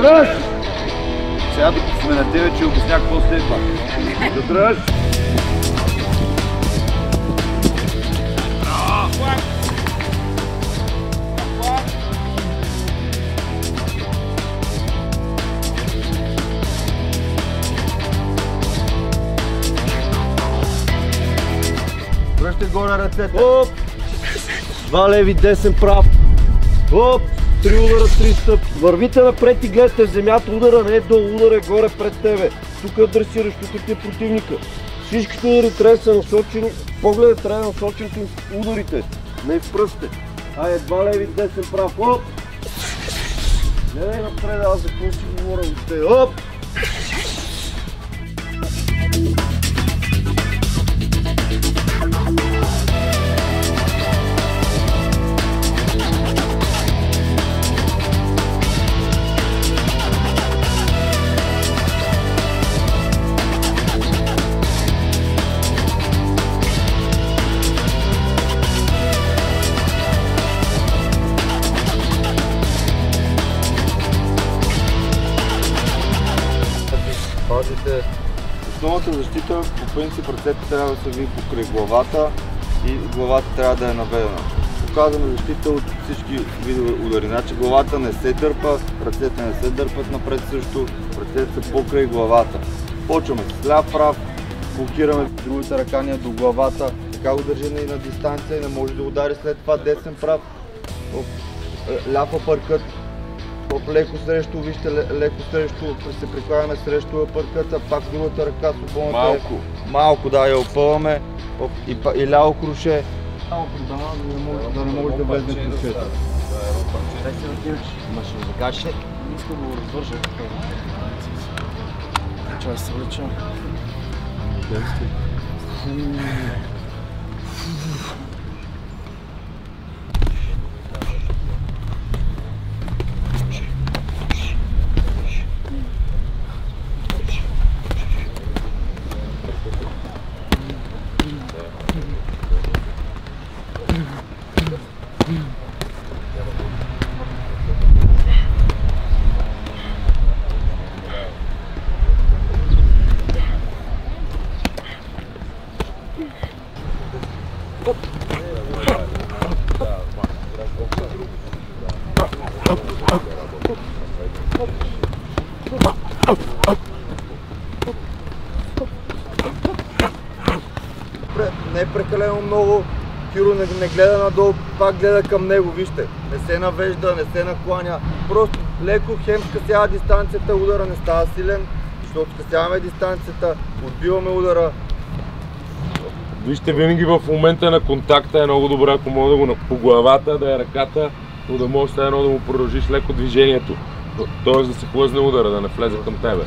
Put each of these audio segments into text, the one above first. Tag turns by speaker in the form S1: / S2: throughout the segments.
S1: Задръж! Сега докато сме на тебе, че обясня какво следва. Задръж! Връщай горе ръцете. Оп! 2 леви, десен, прав. Оп! 3 удара, 3 стъпки. Вървите напред и гледате в земята. Удара не е долу, удара е горе пред тебе. Тук адресираш, тук ти е противника. Всичките удари трябва да са насочени, погледът трябва да е насочен към ударите, не в пръстите. Айде, 2 леви, десен, прав. Оп! Гледай напред, аз за какво си говоря въобще. Оп! Основната защита, по принцип, ръцете трябва да са ви покрай главата и главата трябва да е наведена. Показваме защита от всички видове удари. Значи главата не се дърпа, ръцете не се дърпат напред също, ръцете са покрай главата. Почваме с ляв прав, блокираме другата ръка ни до главата, така го държим и на дистанция и не може да удари след това десен прав. Ляв апъркът. Леко срещу, вижте, леко срещу, се прикладаме срещу апъркъта, пак другата ръка свободната.
S2: Малко.
S1: Малко, да, я опъваме и ляво круше. Малко да не може да влезне крушето.
S3: Дай се надиваш, имаш да закачи. Не иска да го развържа. Чай се влеча.
S1: Не е прекалено много, Киро не гледа надолу, пак гледа към него, вижте. Не се навежда, не се накланя. Просто леко хем скъсява дистанцията, удара не става силен, защото скъсяваме дистанцията, отбиваме удара.
S2: Вижте, винаги в момента на контакта е много добре, ако мога да го по главата, да е ръката, но да можеш едно да му продължиш леко движението. Тоест да се хлъзне удара, да не влезе към тебе.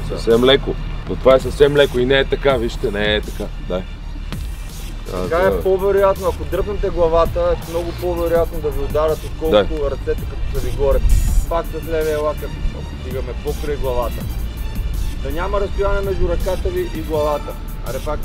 S2: Съвсем леко. Но това е съвсем леко и не е така, вижте, не е така. Дай.
S1: Така е по-вероятно, ако дръпнете главата, е много по-вероятно да ви ударят, отколкото ръцете като са ви горе. Пак с левия лакът стигаме покрай главата. Да няма разстояние между ръката ви и главата. Аре пак.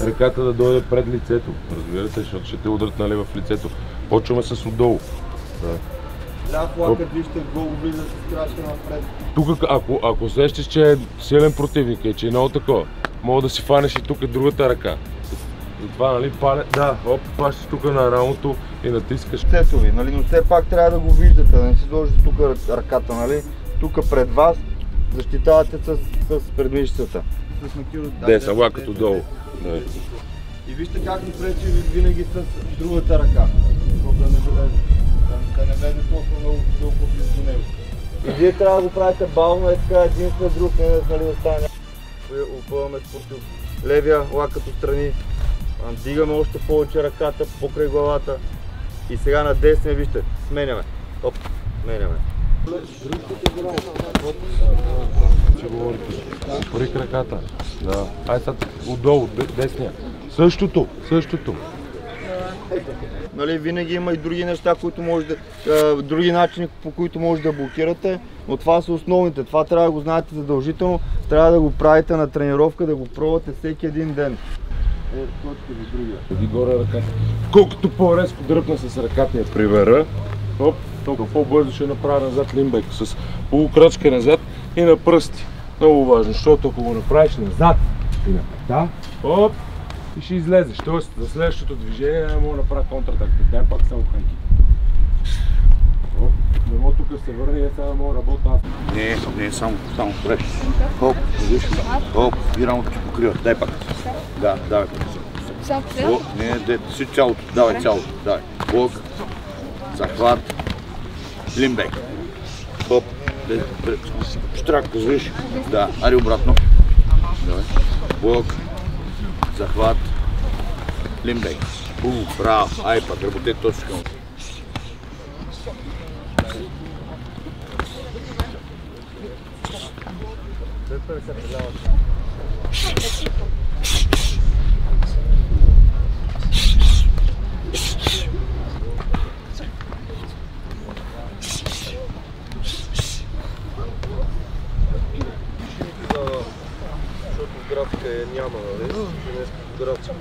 S2: Ръката да дойде пред лицето, разбирате, защото ще те удрят, нали, в лицето. Почваме с отдолу.
S1: Ляв лакът, вижте, долу влиза с крачка напред.
S2: Тук, ако усещаш, че е силен противник, че е много такова, мога да си фанеш и тук другата ръка. Затова, нали, пащаш тук на рамото и натискаш.
S1: Лицето ви, нали, но все пак трябва да го виждате, да не си сложите тук ръката, нали. Тук пред вас защитавате с предмишцата.
S2: Десен лакът отдолу.
S1: И вижте как ни пречи винаги с другата ръка, да не влезе толкова много близо до него. И вие трябва да го правите бавно, така един след друг, не да стане. Опъваме спортив. Левия лакът отстрани, дигаме още повече ръката покрай главата и сега на десния, вижте, сменяме. Оп, сменяме.
S2: Че говорите? Порик ръката. Да. Ай сега отдолу, десния. Същото.
S1: Нали, винаги има и други неща, които може други начини, по които може да блокирате, но това са основните. Това трябва да го знаете задължително, трябва да го правите на тренировка, да го пробвате всеки един ден. Точка за другия.
S2: Иди горе ръката. Колкото по-резко дръпна с ръката я прибера, оп, толкова по-бързо ще направя назад лимбек с полукрачка назад и на пръсти. Много важно, защото ако го направиш назад и на пета, оп, и ще излезеш. Тоест за следващото движение не мога да направя контратак. Дай пак само хайки. Оп, не мога тук се върне и сега мога да работя аз.
S4: Не, само преш. Хоп, виж, хоп, и рамото ти покрива. Дай пак. Да, давай пак. Не, си цялото, давай цялото, давай. Блок, захват, лимбек. Хоп, штрак, виж. Да, ари обратно. Давай. Блок, захват, лимбек. Браво, ай пак, работете точно.
S1: Защото графика няма, нали? Днес графика.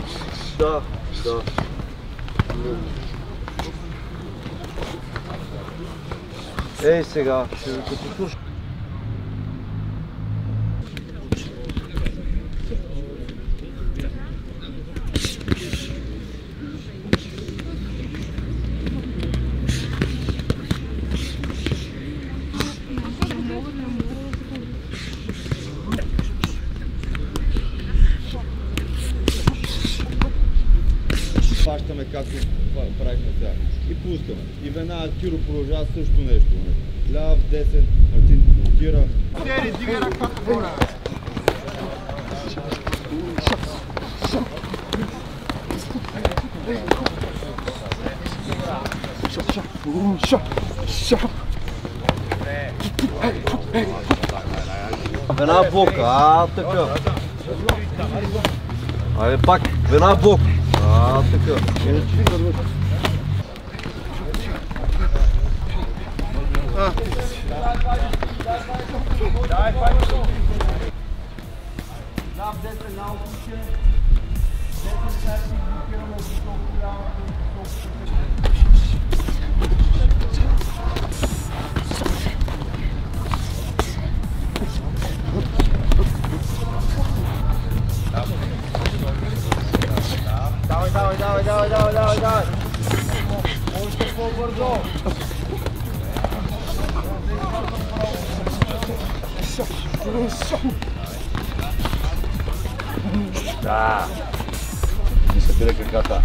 S1: Да. Ей сега, като слушам. Хващаме както правихме сега. И пускаме. И веднага Киро продължава също нещо. Ляв, десен, Мартин блокира. Дига ръката горе. Веднага блок, така. Айде пак, веднага блок. Така. Давай. Още по-бързо.
S4: Да. Не събира краката.